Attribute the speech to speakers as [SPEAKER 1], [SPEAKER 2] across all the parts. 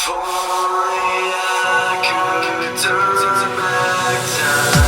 [SPEAKER 1] If only I could turn back time.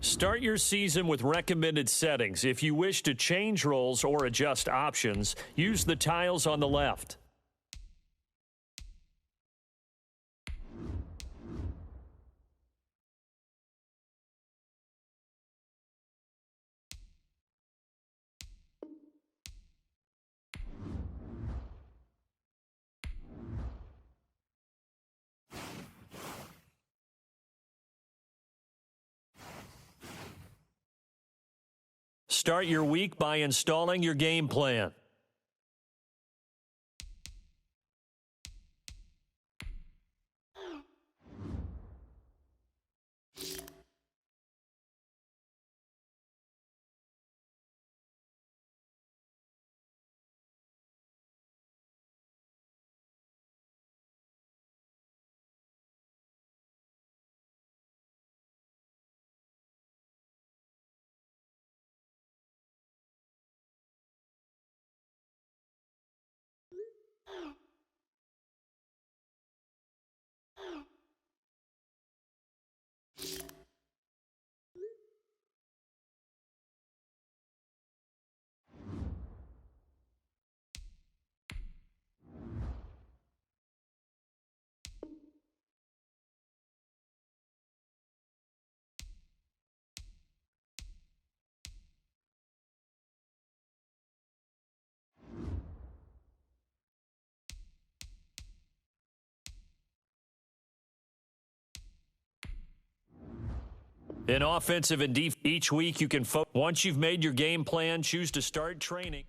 [SPEAKER 2] Start your season with recommended settings. If you wish to change roles or adjust options, use the tiles on the left. Start your week by installing your game plan. In offensive and defense, each week you can focus. Once you've made your game plan, choose to start training.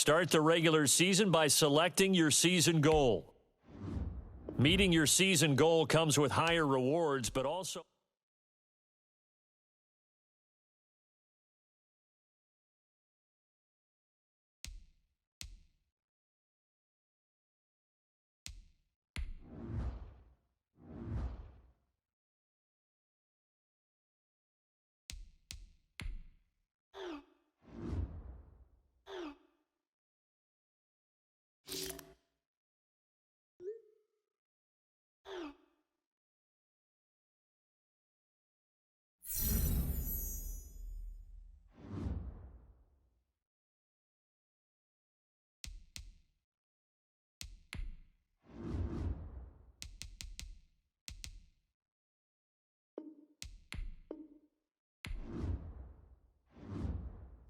[SPEAKER 2] Start the regular season by selecting your season goal. Meeting your season goal comes with higher rewards, but also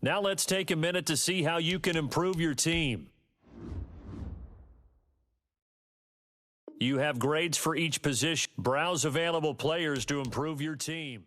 [SPEAKER 2] now let's take a minute to see how you can improve your team. You have grades for each position. Browse available players to improve your team.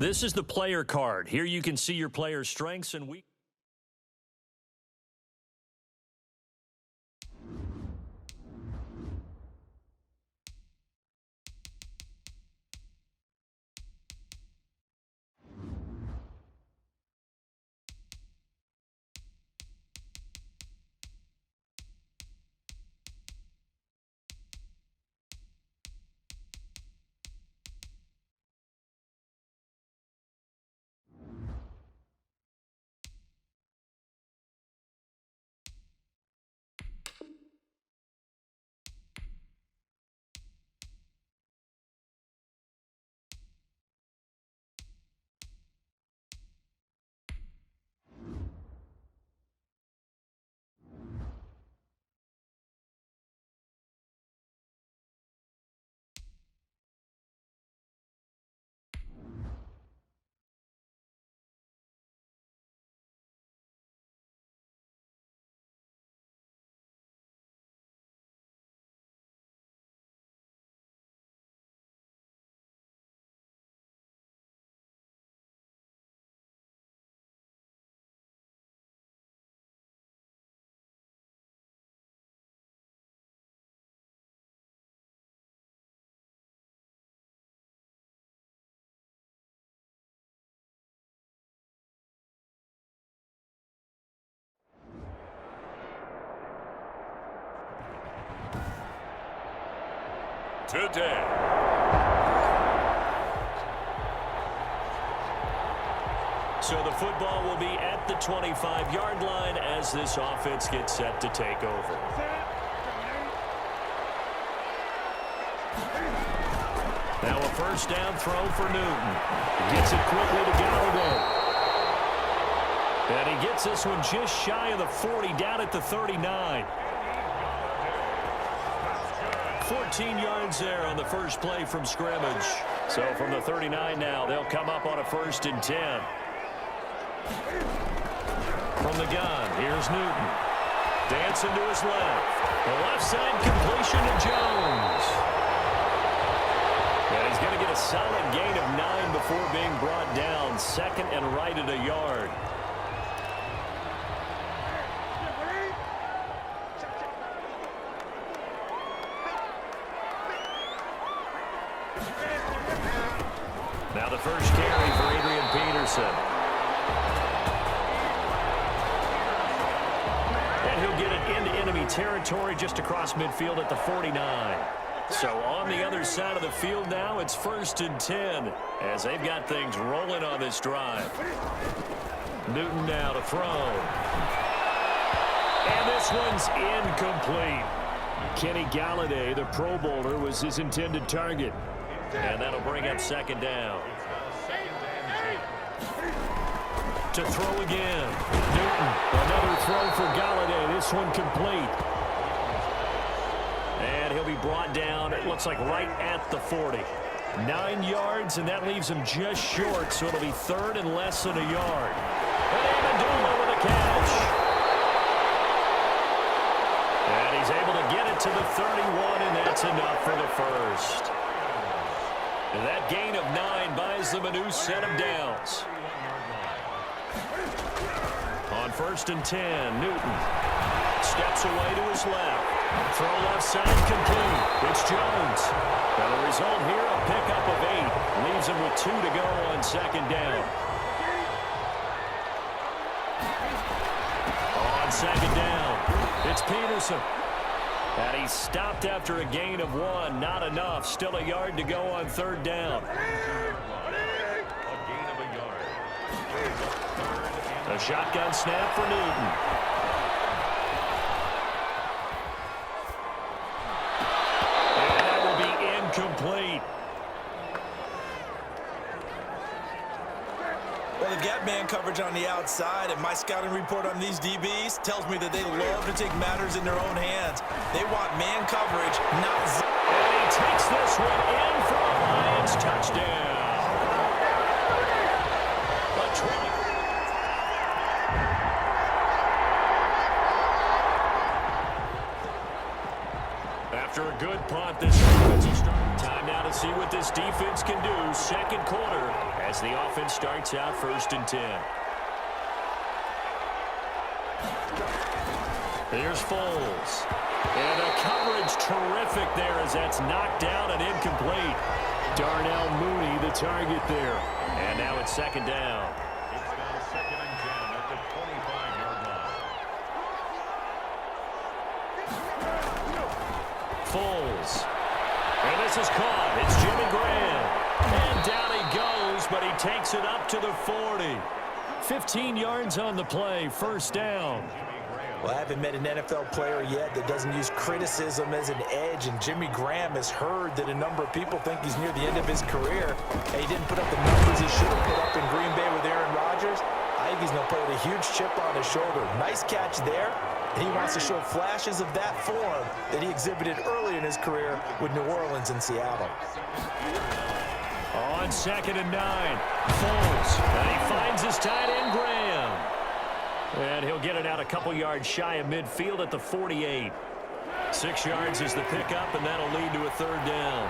[SPEAKER 2] This is the player card. Here you can see your player's strengths and weaknesses. Today. So the football will be at the 25-yard line as this offense gets set to take over. Now a first down throw for Newton. He gets it quickly to Galladay. And he gets this one just shy of the 40, down at the 39. 14 yards there on the first play from scrimmage. So from the 39 now, they'll come up on a 1st and 10. From the gun, here's Newton. Dancing to his left. The left side completion to Jones. And he's going to get a solid gain of 9 before being brought down. 2nd and right at a yard. Now the first carry for Adrian Peterson. And he'll get it into enemy territory just across midfield at the 49. So on the other side of the field now, it's 1st and 10 as they've got things rolling on this drive. Newton now to throw. And this one's incomplete. Kenny Galladay, the Pro Bowler, was his intended target. And that'll bring up 2nd down. To throw again. Newton, another throw for Galladay. This one complete. And he'll be brought down, it looks like right at the 40. 9 yards, and that leaves him just short, so it'll be 3rd and less than a yard. And Amendola with a catch. And he's able to get it to the 31, and that's enough for the first. And that gain of 9 buys them a new set of downs. On 1st and 10, Newton steps away to his left. Throw left side complete. It's Jones. And the result here, a pickup of 8. Leaves him with 2 to go on 2nd down. On 2nd down, it's Peterson. And he's stopped after a gain of 1. Not enough. Still a yard to go on 3rd down. A gain of a yard. A shotgun snap for Newton. And that will be incomplete.
[SPEAKER 3] Well, they've got man coverage on the outside, and my scouting report on these DBs tells me that they love to take matters in their own hands. They want man coverage, not zone.
[SPEAKER 2] And he takes this one in for a Lions touchdown. A 20. After a good punt, this offense is starting. Time now to see what this defense can do. 2nd quarter, as the offense starts out 1st and 10. Here's Foles. And the coverage terrific there as that's knocked down and incomplete. Darnell Mooney the target there. And now it's 2nd down.
[SPEAKER 4] It's now 2nd and 10 at the 25-yard line.
[SPEAKER 2] Foles. And this is caught. It's Jimmy Graham. And down he goes, but he takes it up to the 40. 15 yards on the play, 1st down.
[SPEAKER 3] Well, I haven't met an NFL player yet that doesn't use criticism as an edge, and Jimmy Graham has heard that a number of people think he's near the end of his career, and he didn't put up the numbers he should have put up in Green Bay with Aaron Rodgers. I think he's going to play with a huge chip on his shoulder. Nice catch there, and he wants to show flashes of that form that he exhibited early in his career with New Orleans and Seattle.
[SPEAKER 2] On 2nd and 9, Foles, and he finds his tight end, Graham. And he'll get it out a couple yards shy of midfield at the 48. 6 yards is the pickup, and that'll lead to a 3rd down.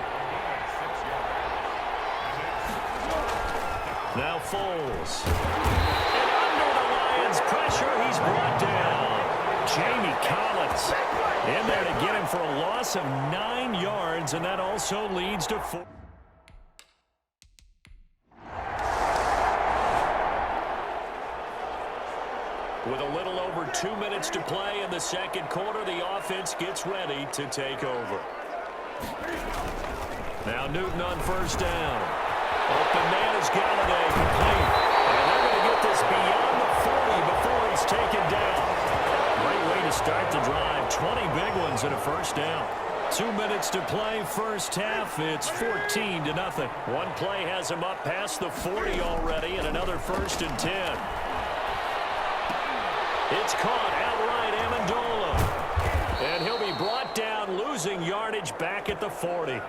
[SPEAKER 2] Now Foles. And under the Lions' pressure, he's brought down. Jamie Collins in there to get him for a loss of 9 yards, and that also leads to 4. With a little over 2 minutes to play in the 2nd quarter, the offense gets ready to take over. Now Newton on 1st down. Open man is Galladay, complete. And they're going to get this beyond the 40 before he's taken down. Great way to start the drive. 20 big ones and a 1st down. 2 minutes to play, 1st half. It's 14-0. One play has him up past the 40 already, and another 1st and 10. It's caught outright, Amendola. And he'll be brought down, losing yardage back at the 40.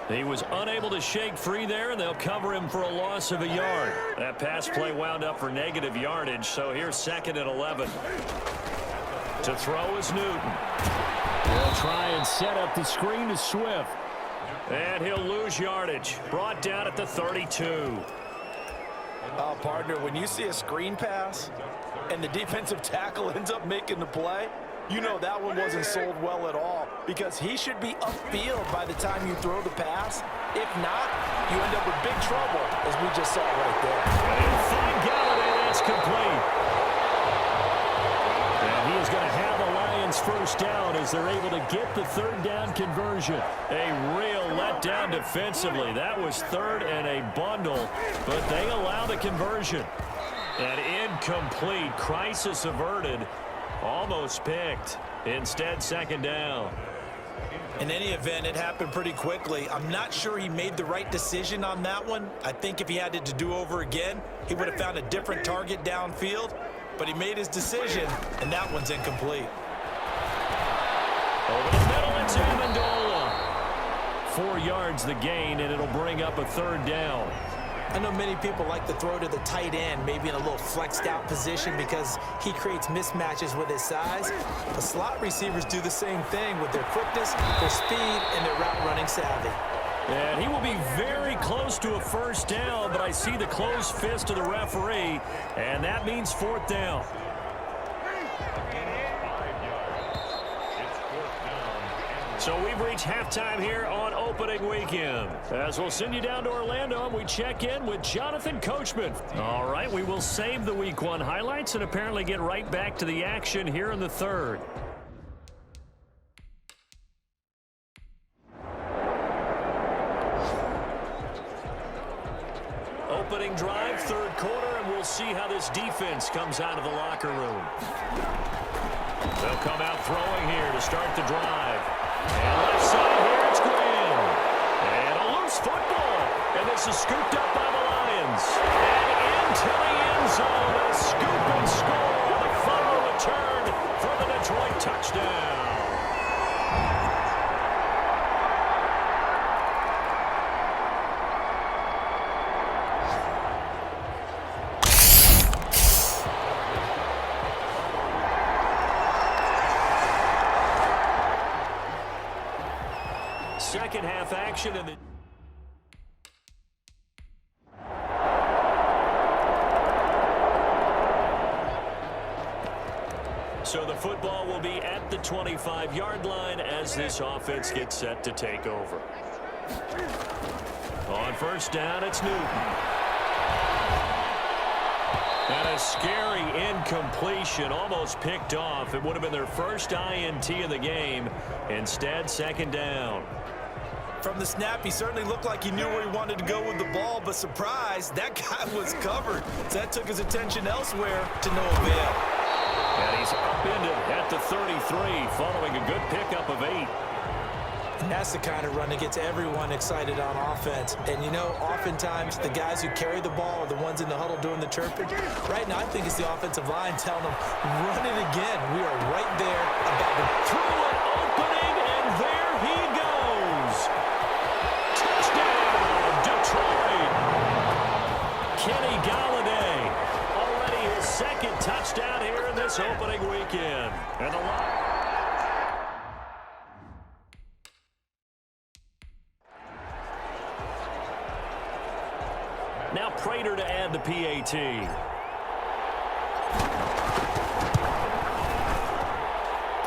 [SPEAKER 2] He was unable to shake free there, and they'll cover him for a loss of a yard. That pass play wound up for negative yardage, so here's 2nd and 11. To throw is Newton. He'll try and set up the screen to Swift. And he'll lose yardage. Brought down at the 32.
[SPEAKER 3] Partner, when you see a screen pass and the defensive tackle ends up making the play, you know that one wasn't sold well at all, because he should be upfield by the time you throw the pass. If not, you end up with big trouble, as we just saw right there.
[SPEAKER 2] And find Galladay, that's complete. And he is going to have the Lions 1st down as they're able to get the 3rd down conversion. A real letdown defensively. That was 3rd and a bundle, but they allow the conversion. An incomplete, crisis averted, almost picked. Instead, 2nd down.
[SPEAKER 3] In any event, it happened pretty quickly. I'm not sure he made the right decision on that one. I think if he had it to do over again, he would have found a different target downfield. But he made his decision, and that one's incomplete.
[SPEAKER 2] Over the middle, it's Amendola. 4 yards the gain, and it'll bring up a 3rd down.
[SPEAKER 3] I know many people like to throw to the tight end, maybe in a little flexed out position because he creates mismatches with his size. The slot receivers do the same thing with their quickness, their speed, and their route running savvy.
[SPEAKER 2] And he will be very close to a 1st down, but I see the closed fist of the referee, and that means 4th down. So we've reached halftime here on opening weekend. As we'll send you down to Orlando, and we check in with Jonathan Coachman. All right, we will save the Week 1 highlights and apparently get right back to the action here in the 3rd. Opening drive, 3rd quarter, and we'll see how this defense comes out of the locker room. They'll come out throwing here to start the drive. And left side here, it's Graham. And a loose football. And this is scooped up by the Lions. And into the end zone, a scoop and score. The fumble return for the Detroit touchdown. Second half action in the So the football will be at the 25-yard line as this offense gets set to take over. On first down, it's Newton. And a scary incompletion, almost picked off. It would have been their first INT of the game. Instead, second down.
[SPEAKER 3] From the snap, he certainly looked like he knew where he wanted to go with the ball, but surprise, that guy was covered. So that took his attention elsewhere to no avail.
[SPEAKER 2] And he's upended at the 33, following a good pickup of 8.
[SPEAKER 3] And that's the kind of run that gets everyone excited on offense. And, you know, oftentimes the guys who carry the ball are the ones in the huddle doing the chirping. Right now, I think it's the offensive line telling them, run it again. We are right there about to
[SPEAKER 2] through an opening, and there he goes. Touchdown, Detroit. Kenny Galladay, already his second touchdown here in this opening weekend. And the line. Now Prater to add the PAT.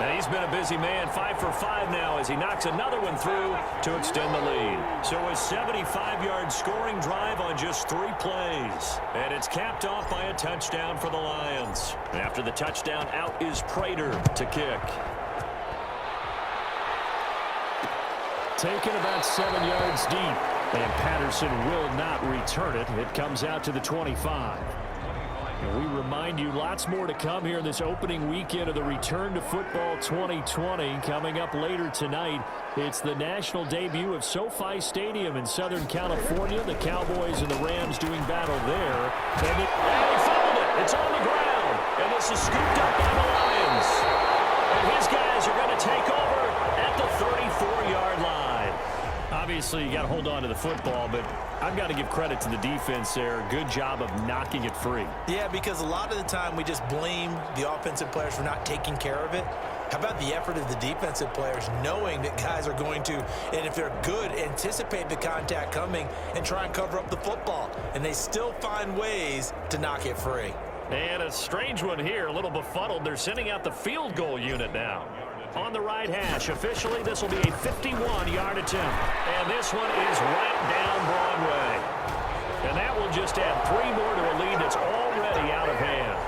[SPEAKER 2] And he's been a busy man, 5 for 5 now as he knocks another one through to extend the lead. So a 75-yard scoring drive on just 3 plays. And it's capped off by a touchdown for the Lions. After the touchdown, out is Prater to kick. Taken about 7 yards deep. And Patterson will not return it. It comes out to the 25. And we remind you, lots more to come here in this opening weekend of the Return to Football 2020. Coming up later tonight, it's the national debut of SoFi Stadium in Southern California. The Cowboys and the Rams doing battle there. And he fouled it. It's on the ground. And this is scooped up by the Lions. And his guys are going to take over at the 34-yard line. Obviously, you got to hold on to the football, but I've got to give credit to the defense there. Good job of knocking it free.
[SPEAKER 3] Yeah, because a lot of the time we just blame the offensive players for not taking care of it. How about the effort of the defensive players knowing that guys are going to, and if they're good, anticipate the contact coming and try and cover up the football. And they still find ways to knock it free.
[SPEAKER 2] And a strange one here, a little befuddled. They're sending out the field goal unit now. On the right hash, officially, this will be a 51-yard attempt. And this one is right down Broadway. And that will just add 3 more to a lead that's already out of hand.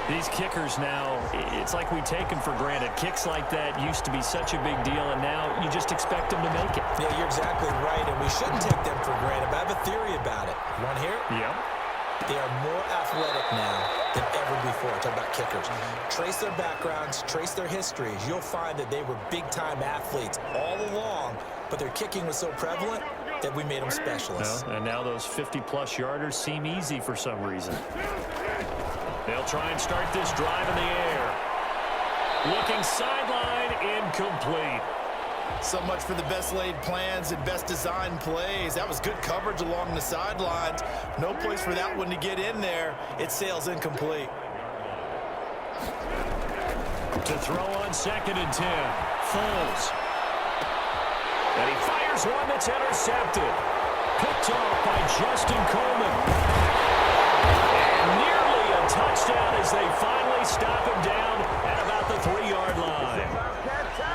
[SPEAKER 2] These kickers now, it's like we take them for granted. Kicks like that used to be such a big deal, and now you just expect them to make it.
[SPEAKER 3] Yeah, you're exactly right, and we shouldn't take them for granted, but I have a theory about it. You want to hear it?
[SPEAKER 2] Yeah.
[SPEAKER 3] They are more athletic now than ever before. Talk about kickers. Trace their backgrounds, trace their histories. You'll find that they were big-time athletes all along, but their kicking was so prevalent that we made them specialists.
[SPEAKER 2] Well, and now those 50-plus yarders seem easy for some reason. They'll try and start this drive in the air. Looking sideline, incomplete.
[SPEAKER 3] So much for the best laid plans and best designed plays. That was good coverage along the sidelines. No place for that one to get in there. It sails incomplete.
[SPEAKER 2] To throw on 2nd and 10. Foles. And he fires one that's intercepted. Picked off by Justin Coleman. And nearly a touchdown as they finally stop him down at about the 3-yard line.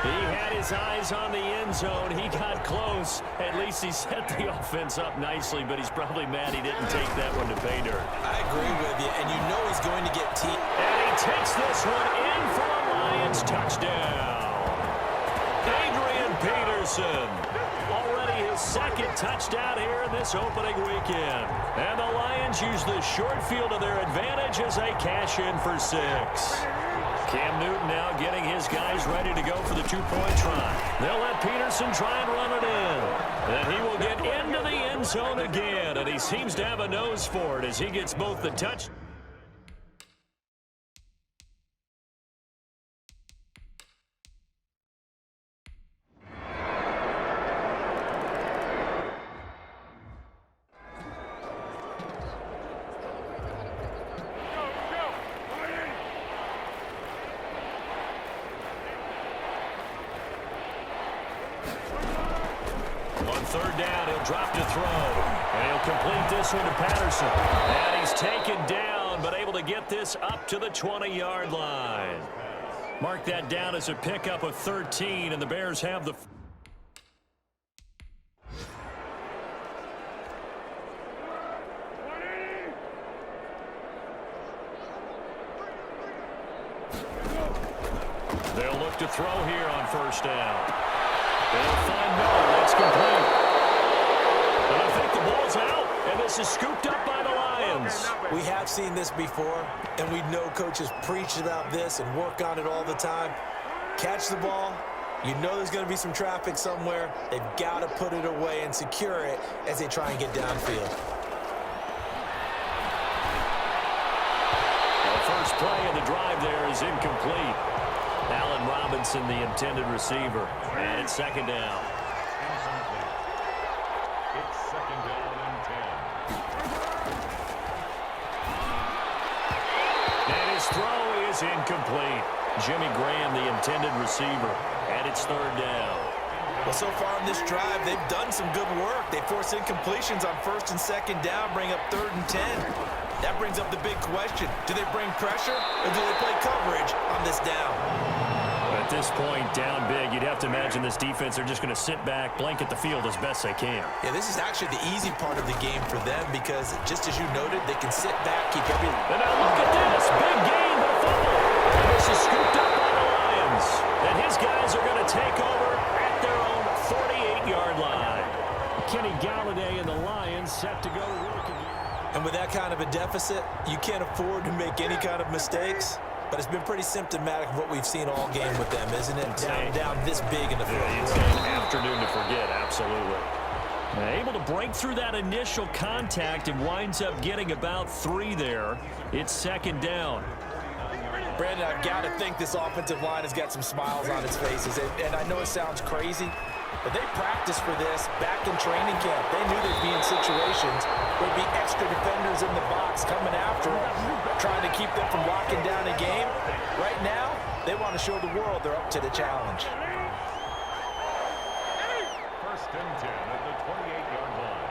[SPEAKER 2] He had his eyes on the end zone. He got close. At least he set the offense up nicely, but he's probably mad he didn't take that one to pay dirt.
[SPEAKER 3] I agree with you, and you know he's going to get teed.
[SPEAKER 2] And he takes this one in for a Lions touchdown. Adrian Peterson. Already his 2nd touchdown here in this opening weekend. And the Lions use the short field to their advantage as they cash in for 6. Cam Newton now getting his guys ready to go for the 2-point try. They'll let Peterson try and run it in. And he will get into the end zone again. And he seems to have a nose for it as he gets both the touch. Third down, he'll drop to throw. And he'll complete this one to Patterson. And he's taken down, but able to get this up to the 20-yard line. Mark that down as a pickup of 13, and the Bears have the... They'll look to throw here on first down. They'll find Miller. That's complete. And I think the ball's out, and this is scooped up by the Lions.
[SPEAKER 3] We have seen this before, and we know coaches preach about this and work on it all the time. Catch the ball. You know there's going to be some traffic somewhere. They've got to put it away and secure it as they try and get downfield.
[SPEAKER 2] The first play of the drive there is incomplete. Allen Robinson, the intended receiver. And it's second down.
[SPEAKER 4] Incomplete. It's second down and 10.
[SPEAKER 2] And his throw is incomplete. Jimmy Graham, the intended receiver. And it's third down.
[SPEAKER 3] Well, so far in this drive, they've done some good work. They force incompletions on first and second down, bring up 3rd and 10. That brings up the big question. Do they bring pressure or do they play coverage on this down?
[SPEAKER 2] At this point, down big, you'd have to imagine this defense are just going to sit back, blanket the field as best they can.
[SPEAKER 3] Yeah, this is actually the easy part of the game for them because, just as you noted, they can sit back, keep everything.
[SPEAKER 2] And now look at this. Big gain, but a fumble. And this is scooped up by the Lions. And his guys are going to take over at their own 48-yard line. Kenny Galladay and the Lions set to go to work again.
[SPEAKER 3] And with that kind of a deficit, you can't afford to make any kind of mistakes. But it's been pretty symptomatic of what we've seen all game with them, isn't it? Down this big in the fourth quarter.
[SPEAKER 2] It's an afternoon to forget, absolutely. Able to break through that initial contact and winds up getting about 3 there. It's second down.
[SPEAKER 3] Brandon, I've got to think this offensive line has got some smiles on its faces. And I know it sounds crazy, but they practiced for this back in training camp. They knew they'd be in situations where there'd be extra defenders in the box coming after them, trying to keep them from locking down a game. Right now, they want to show the world they're up to the challenge.
[SPEAKER 4] First and 10 at the 28-yard line.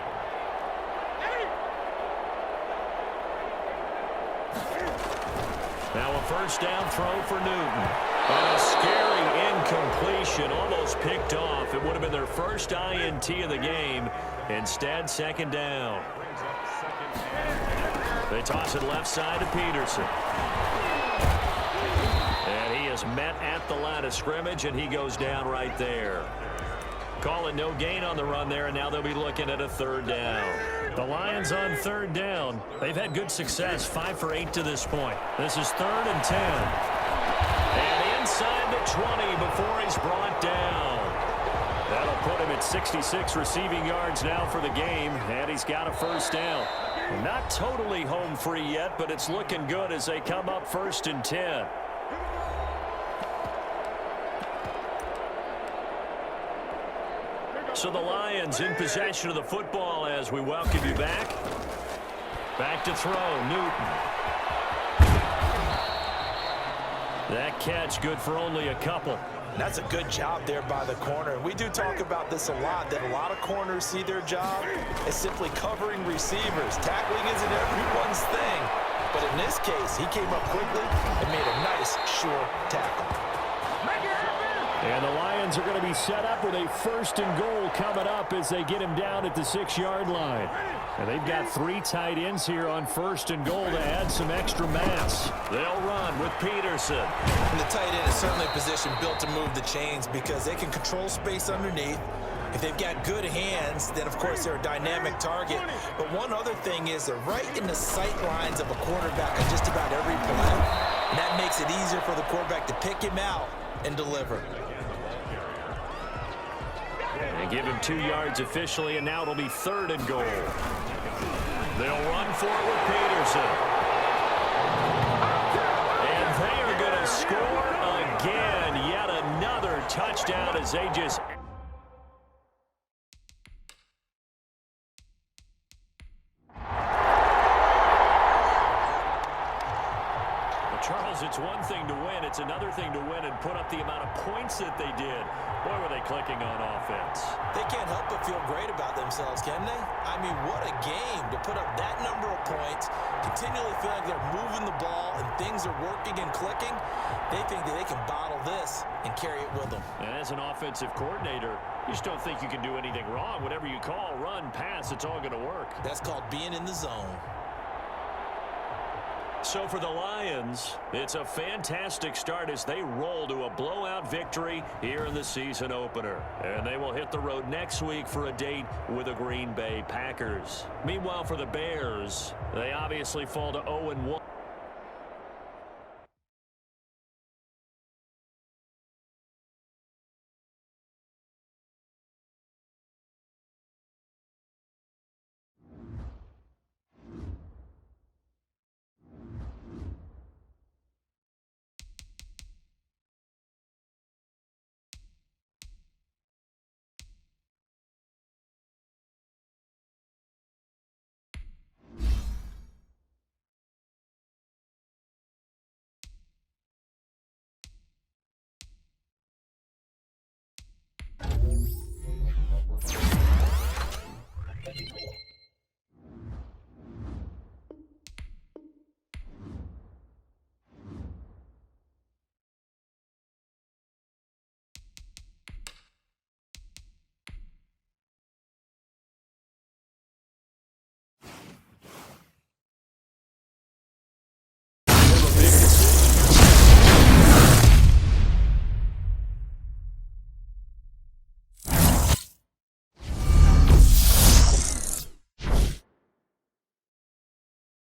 [SPEAKER 2] Now a first down throw for Newton. And a scary incompletion, almost picked off. It would have been their first INT of the game. Instead, second down.
[SPEAKER 4] Brings up second and
[SPEAKER 2] They toss it left side to Peterson. And he is met at the line of scrimmage, and he goes down right there. Calling no gain on the run there, and now they'll be looking at a third down. The Lions on third down. They've had good success, 5 for 8 to this point. This is 3rd and 10. And inside the 20 before he's brought down. That'll put him at 66 receiving yards now for the game, and he's got a first down. Not totally home free yet, but it's looking good as they come up 1st and 10. So the Lions in possession of the football as we welcome you back. Back to throw, Newton. That catch good for only a couple.
[SPEAKER 3] That's a good job there by the corner. We do talk about this a lot, that a lot of corners see their job as simply covering receivers. Tackling isn't everyone's thing. But in this case, he came up quickly and made a nice, sure tackle.
[SPEAKER 2] And the Lions are going to be set up with a 1st and goal coming up as they get him down at the 6-yard line. And they've got 3 tight ends here on 1st and goal to add some extra mass. They'll run with Peterson.
[SPEAKER 3] And the tight end is certainly a position built to move the chains because they can control space underneath. If they've got good hands, then of course they're a dynamic target. But one other thing is they're right in the sight lines of a quarterback on just about every play. And that makes it easier for the quarterback to pick him out and deliver.
[SPEAKER 2] They give him 2 yards officially, and now it'll be 3rd and goal. They'll run for it with Peterson. And they are going to score again. Yet another touchdown as they just... Charles, it's one thing to win. It's another thing to win and put up the amount of points that they did. Boy, were they clicking on offense.
[SPEAKER 3] They can't help but feel great about themselves, can they? I mean, what a game to put up that number of points, to continually feel like they're moving the ball and things are working and clicking, they think that they can bottle this and carry it with them.
[SPEAKER 2] And as an offensive coordinator, you just don't think you can do anything wrong. Whatever you call, run, pass, it's all going to work.
[SPEAKER 3] That's called being in the zone.
[SPEAKER 2] So for the Lions, it's a fantastic start as they roll to a blowout victory here in the season opener. And they will hit the road next week for a date with the Green Bay Packers. Meanwhile, for the Bears, they obviously fall to 0-1.